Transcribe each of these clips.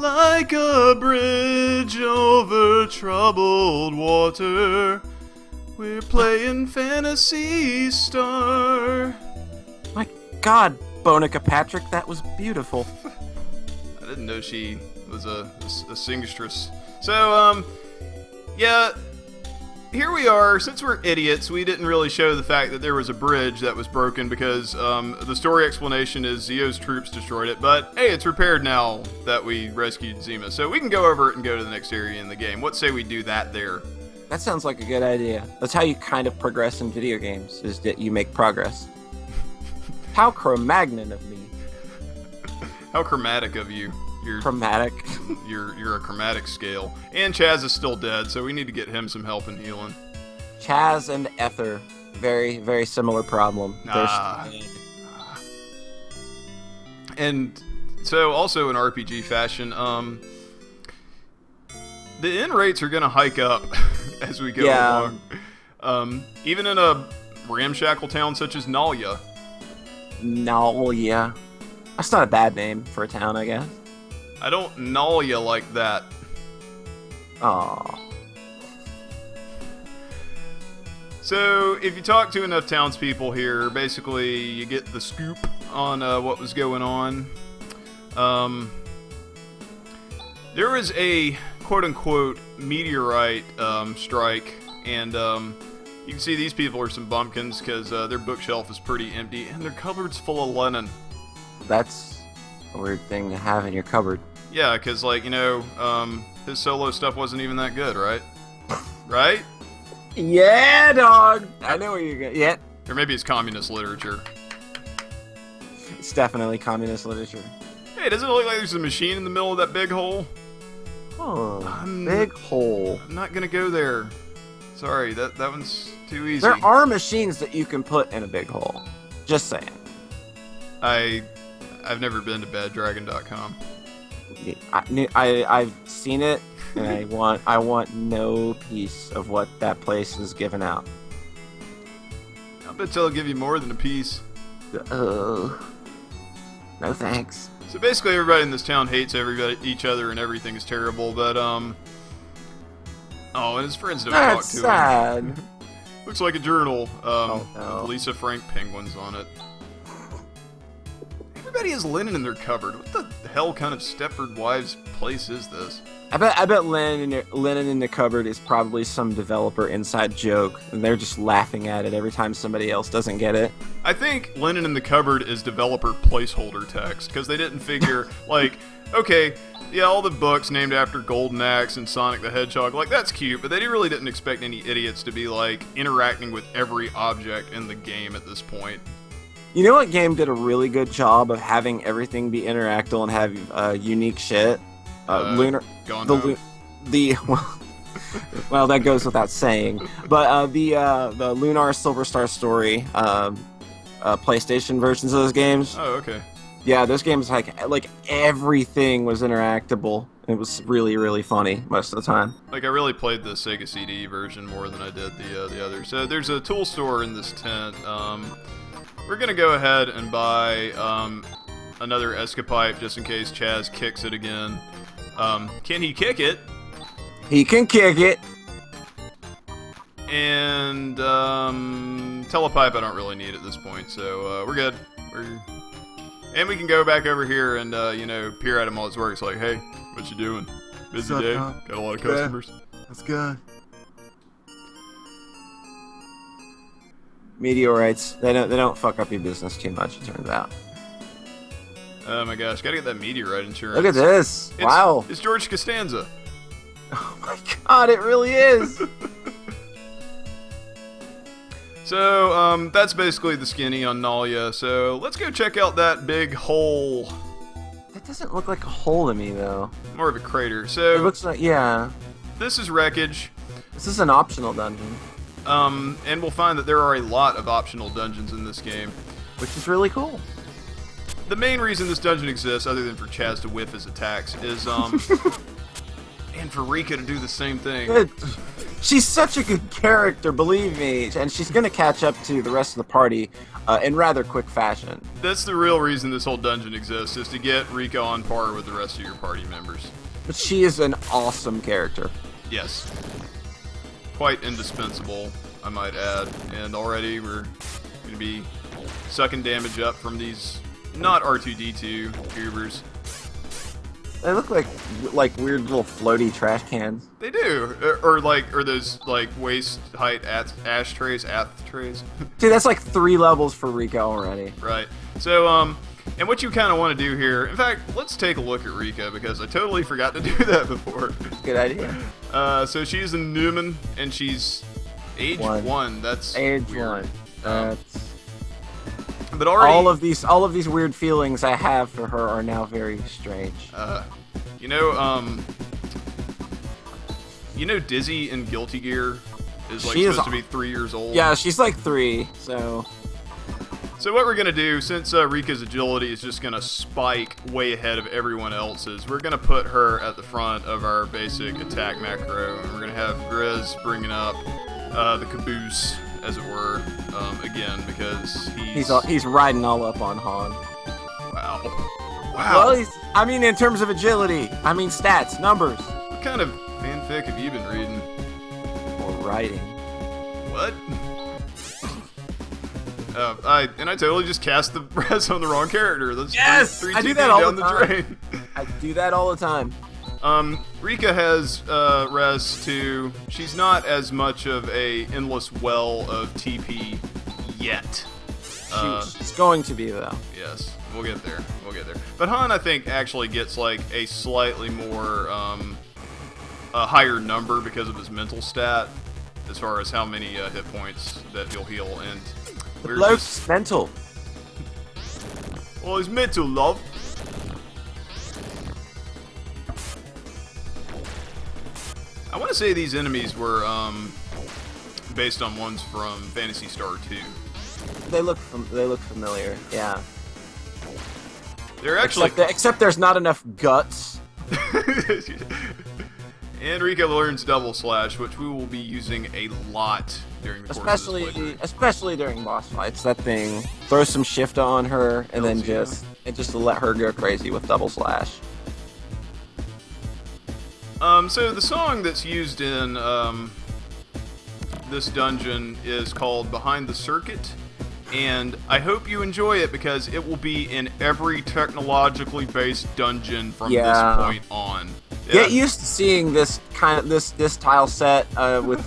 Like a bridge over troubled water, we're playing Phantasy Star. My God, Bonica Patrick, that was beautiful. I didn't know she was a singstress. So, yeah, here we are. Since we're idiots, we didn't really show the fact that there was a bridge that was broken because the story explanation is Zio's troops destroyed it. But, hey, it's repaired now that we rescued Zima. So we can go over it and go to the next area in the game. What say we do that there? That sounds like a good idea. That's how you kind of progress in video games, is that you make progress. How Cro-Magnon of me. How chromatic of you. You're Chromatic. You're a chromatic scale. And Chaz is still dead, so we need to get him some help in healing. Chaz and Ether, very, very similar problem. And so, also in RPG fashion, the N rates are going to hike up as we go along. Even in a ramshackle town such as Nalia. Nalia. That's not a bad name for a town, I guess. I don't Nalia like that. Aww. So, if you talk to enough townspeople here, basically you get the scoop on what was going on. There was a quote-unquote meteorite strike, and you can see these people are some bumpkins because their bookshelf is pretty empty, and their cupboard's full of linen. That's a weird thing to have in your cupboard. Yeah, because, like, you know, his solo stuff wasn't even that good, right? Right? Yeah, dog! I know where you're going. Yeah. Or maybe it's communist literature. It's definitely communist literature. Hey, doesn't it look like there's a machine in the middle of that big hole? Oh, big hole. I'm not gonna go there. Sorry, that one's too easy. There are machines that you can put in a big hole. Just saying. I've never been to baddragon.com. I've seen it, and I want no piece of what that place is giving out. I bet they'll give you more than a piece. No thanks. So basically, everybody in this town hates each other, and everything is terrible. But oh, and his friends don't talk to him. That's sad. Looks like a journal. No. With Lisa Frank penguins on it. Everybody has linen in their cupboard. What the hell kind of Stepford Wives place is this? I bet linen in the cupboard is probably some developer inside joke, and they're just laughing at it every time somebody else doesn't get it. I think linen in the cupboard is developer placeholder text, because they didn't figure, like, okay, yeah, all the books named after Golden Axe and Sonic the Hedgehog, like, that's cute, but they really didn't expect any idiots to be, like, interacting with every object in the game at this point. You know what game did a really good job of having everything be interactable and have unique shit? Lunar. Well, that goes without saying. But the Lunar Silver Star Story PlayStation versions of those games. Oh, okay. Yeah, those games like everything was interactable. It was really, really funny most of the time. Like, I really played the Sega CD version more than I did the other. So there's a tool store in this tent. We're gonna go ahead and buy another Escapipe just in case Chaz kicks it again. Can he kick it? He can kick it. And Telepipe I don't really need at this point, so we're good. And we can go back over here and you know, peer at him while his work. It's like, hey, what you doing? Busy day? Got a lot of customers. That's good. Meteorites, they don't fuck up your business too much, it turns out. Oh my gosh, gotta get that meteorite insurance. Look at this. Wow. It's George Costanza. Oh my god, it really is. So, that's basically the skinny on Nalia. So, let's go check out that big hole. That doesn't look like a hole to me, though. More of a crater. So, it looks like, yeah. This is wreckage. This is an optional dungeon. And we'll find that there are a lot of optional dungeons in this game. Which is really cool. The main reason this dungeon exists, other than for Chaz to whiff his attacks, is, and for Rika to do the same thing. She's such a good character, believe me, and she's gonna catch up to the rest of the party in rather quick fashion. That's the real reason this whole dungeon exists, is to get Rika on par with the rest of your party members. But she is an awesome character. Yes. Quite indispensable, I might add. And already we're going to be sucking damage up from these not R2-D2 goobers. They look like weird little floaty trash cans. They do. Or those like waist height ashtrays, trays. Dude, that's like 3 levels for Rika already. Right. So, and what you kind of want to do here, in fact, let's take a look at Rika, because I totally forgot to do that before. Good idea. So she's a Newman, and she's age 1. That's age weird. 1. That's... But already... all of these weird feelings I have for her are now very strange. You know Dizzy in Guilty Gear is like supposed to be 3 years old? Yeah, she's like 3, so... So what we're going to do, since Rika's agility is just going to spike way ahead of everyone else's, we're going to put her at the front of our basic attack macro, and we're going to have Grizz bringing up the caboose, as it were, again, because he's riding all up on Han. Wow. Well, I mean, in terms of agility, I mean stats, numbers. What kind of fanfic have you been reading? Or writing. What? I totally just cast the res on the wrong character. That's I do that all the time. I do that all the time. Rika has res to. She's not as much of a endless well of TP yet. She's going to be though. Yes, we'll get there. But Han, I think, actually gets like a slightly more a higher number because of his mental stat, as far as how many hit points that he'll heal. And the bloke's mental. Well, he's mental, love. I want to say these enemies were based on ones from Phantasy Star IV. They look familiar. Yeah. They're actually except there's not enough guts. And Rika learns double slash, which we will be using a lot during the course of this playthrough. Especially during boss fights. That thing, throw some shift on her, and then just let her go crazy with double slash. So the song that's used in this dungeon is called Behind the Circuit, and I hope you enjoy it, because it will be in every technologically based dungeon from this point on. Yeah. Get used to seeing this tile set with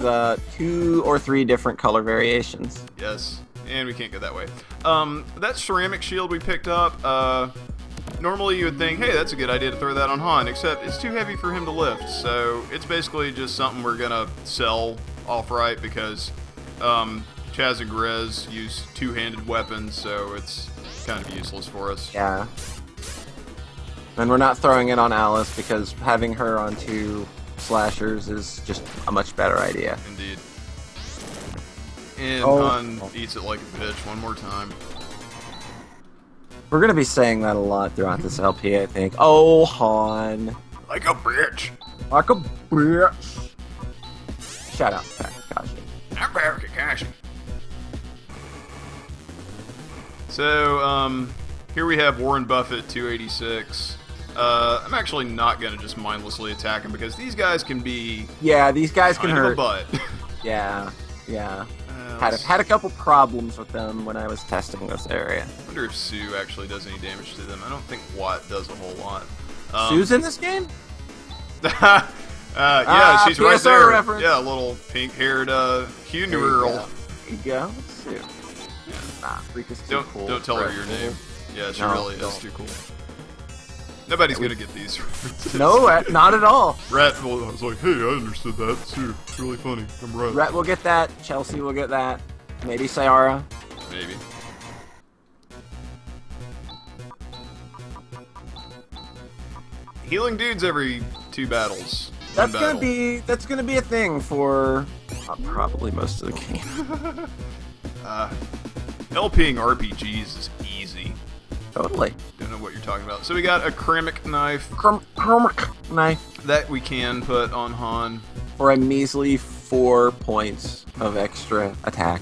2 or 3 different color variations. Yes, and we can't go that way. That ceramic shield we picked up, normally you would think, hey, that's a good idea to throw that on Han, except it's too heavy for him to lift, so it's basically just something we're gonna sell off-right, because Chaz and Grizz use two-handed weapons, so it's kind of useless for us. Yeah. And we're not throwing it on Alice, because having her on 2 slashers is just a much better idea. Indeed. And Han eats it like a bitch one more time. We're gonna be saying that a lot throughout this LP, I think. Oh, Han. Like a bitch. Like a bitch. Shout out to Kakashi. I'm Kakashi. So, here we have Warren Buffett, 286. I'm actually not gonna just mindlessly attack him, because these guys can be... Yeah, these guys can hurt. Butt. Yeah. Had a couple problems with them when I was testing this area. I wonder if Sue actually does any damage to them. I don't think Watt does a whole lot. Sue's in this game? Yeah, she's right there. Reference. Yeah, a little pink-haired funeral. There you go. Sue. Yeah. Nah, Rika's too cool. Don't tell her your name. Yeah, she really is too cool. Nobody's gonna get these references. No, not at all. Rat, I was like, hey, I understood that. Sue, it's really funny. I'm Rat. Rat will get that. Chelsea will get that. Maybe Sayara. Maybe. Healing dudes every 2 battles. That's gonna be a thing for probably most of the game. LPing RPGs is easy. Totally. Don't know what you're talking about. So we got a ceramic knife. Ceramic knife. That we can put on Han. For a measly 4 points of extra attack.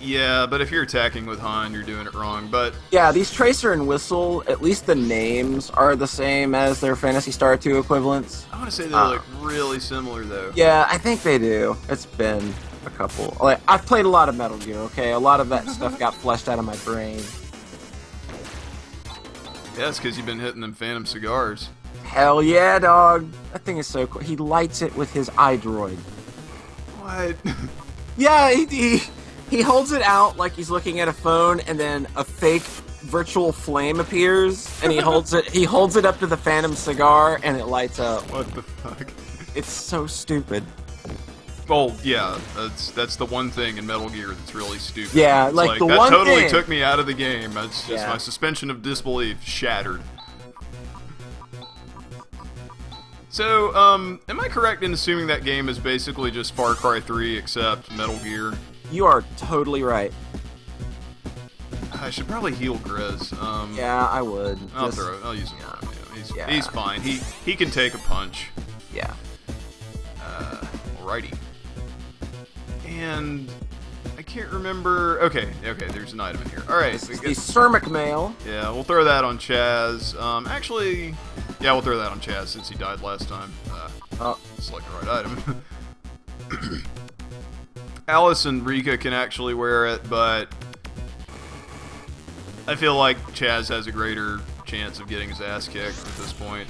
Yeah, but if you're attacking with Han, you're doing it wrong. But Yeah, these Tracer and Whistle, at least the names are the same as their Phantasy Star 2 equivalents. I want to say they look really similar, though. Yeah, I think they do. It's been a couple. Like, I've played a lot of Metal Gear, okay? A lot of that stuff got flushed out of my brain. Yeah, it's because you've been hitting them Phantom cigars. Hell yeah, dog. That thing is so cool. He lights it with his iDroid. What? Yeah, he holds it out like he's looking at a phone, and then a fake virtual flame appears, and he holds it up to the Phantom cigar, and it lights up. What the fuck? It's so stupid. Well, yeah, that's the one thing in Metal Gear that's really stupid. Yeah, It's like the that one totally thing- took me out of the game. That's just Yeah. my suspension of disbelief shattered. So, am I correct in assuming that game is basically just Far Cry 3 except Metal Gear? You are totally right. I should probably heal Grizz. Yeah, I would. I'll Just- throw it. I'll use him. Yeah. He's fine. He can take a punch. Yeah. Alrighty. And I can't remember. Okay. There's an item in here. All right. The Cermic Mail. Yeah, we'll throw that on Chaz. Actually, yeah, we'll throw that on Chaz since he died last time. Select the right item. Alice and Rika can actually wear it, but I feel like Chaz has a greater chance of getting his ass kicked at this point.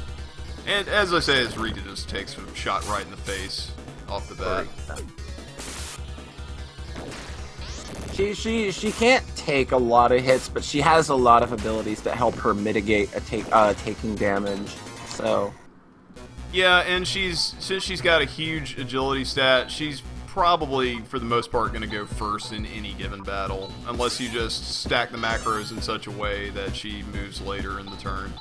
And as I say, as Rika just takes a shot right in the face off the bat. She can't take a lot of hits, but she has a lot of abilities that help her mitigate taking damage. So Yeah, and since she's got a huge agility stat, she's probably, for the most part, going to go first in any given battle, unless you just stack the macros in such a way that she moves later in the turn.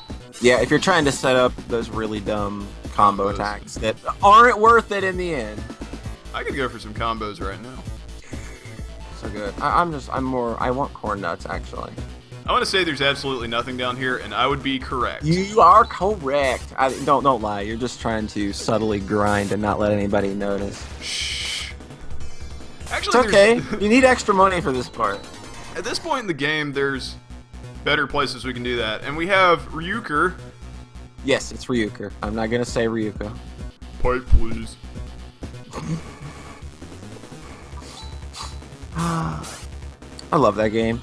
yeah, if you're trying to set up those really dumb combo Combos. attacks that aren't worth it in the end. I could go for some combos right now. So good. I want corn nuts, actually. I want to say there's absolutely nothing down here, and I would be correct. You are correct. Don't lie. You're just trying to subtly grind and not let anybody notice. Shh. It's Actually, okay. You need extra money for this part. At this point in the game, there's better places we can do that, and we have Ryuker. Yes, it's Ryuker. I'm not gonna say Ryuko. Pipe, please. I love that game.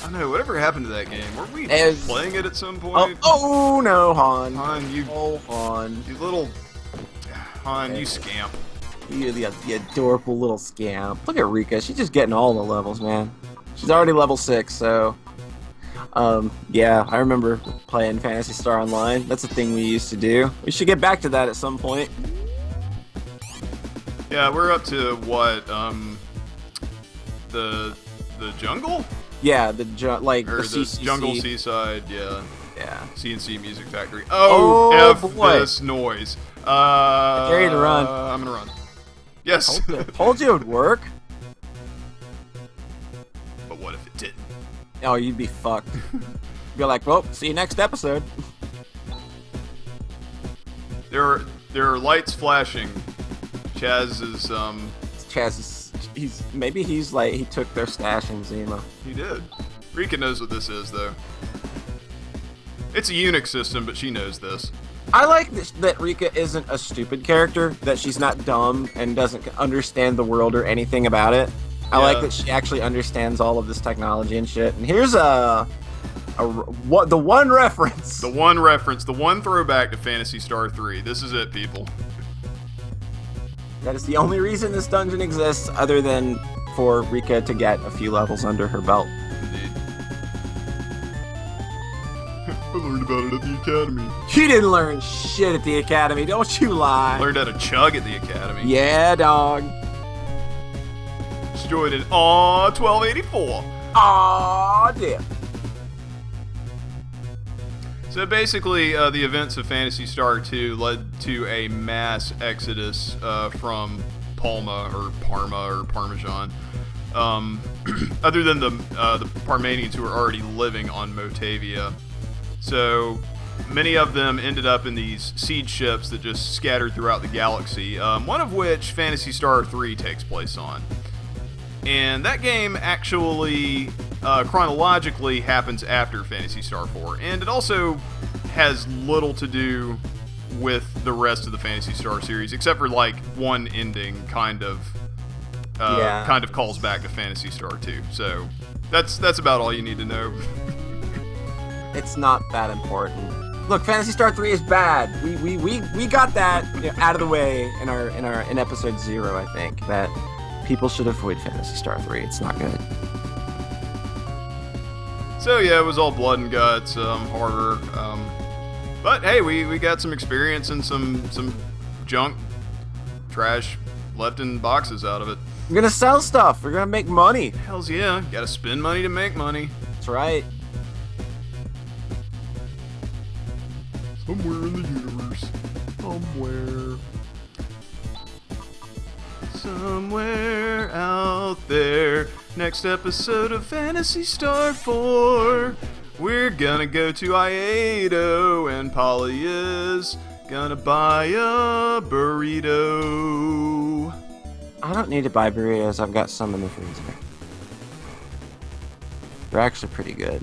I know. Whatever happened to that game? Were we As- playing it at some Oh, point? oh no, Han. Han, you Han. little Han, you scamp. You the adorable little scamp. Look at Rika. She's just getting all the levels, man. She's already level 6, so... yeah, I remember playing Phantasy Star Online. That's a thing we used to do. We should get back to that at some point. Yeah, we're up to what? The jungle Yeah, the or the CCC. jungle seaside? Yeah, Yeah. CNC Music Factory. Oh, F boy. this noise. dare you to run. I'm gonna run. Yes. Told you it would work. But what if it didn't? Oh, you'd be fucked. Be like, well, see you next episode. There are lights flashing. Chaz is Chaz is, he's like, he took their stash in Zima. he did. Rika knows what this is though. It's a Unix system, but she knows this. I like that Rika isn't a stupid character, that she's not dumb and doesn't understand the world or anything about it. I like Yeah. that she actually understands all of this technology and shit. And here's the one reference. The one reference, the one throwback to Phantasy Star 3. This is it, people. That is the only reason this dungeon exists, other than for Rika to get a few levels under her belt. Indeed. I learned about it at the academy. She didn't learn shit at the academy, don't you lie. Learned how to chug at the academy. Yeah, dog. She joined in 1284. Aw, dear. So basically, the events of Phantasy Star 2 led to a mass exodus from Parma or Parmesan. Other than the Parmanians who were already living on Motavia. So many of them ended up in these siege ships that just scattered throughout the galaxy, one of which Phantasy Star IV takes place on. And that game actually, chronologically, happens after Phantasy Star IV, and it also has little to do with the rest of the Phantasy Star series, except for like one ending kind of calls back to Phantasy Star 2. So that's about all you need to know. It's not that important. Look, Phantasy Star 3 is bad. We got that out of the way in episode 0, I think, that people should avoid Phantasy Star 3. It's not good. So yeah, it was all blood and guts, horror. But hey, we got some experience and some junk, trash left in boxes out of it. We're gonna sell stuff. We're gonna make money. Hells yeah, gotta spend money to make money. That's right. Somewhere in the universe. Somewhere out there. Next episode of Phantasy Star 4. We're gonna go to Iato and Polly is gonna buy a burrito. I don't need to buy burritos. I've got some in the freezer. They're actually pretty good.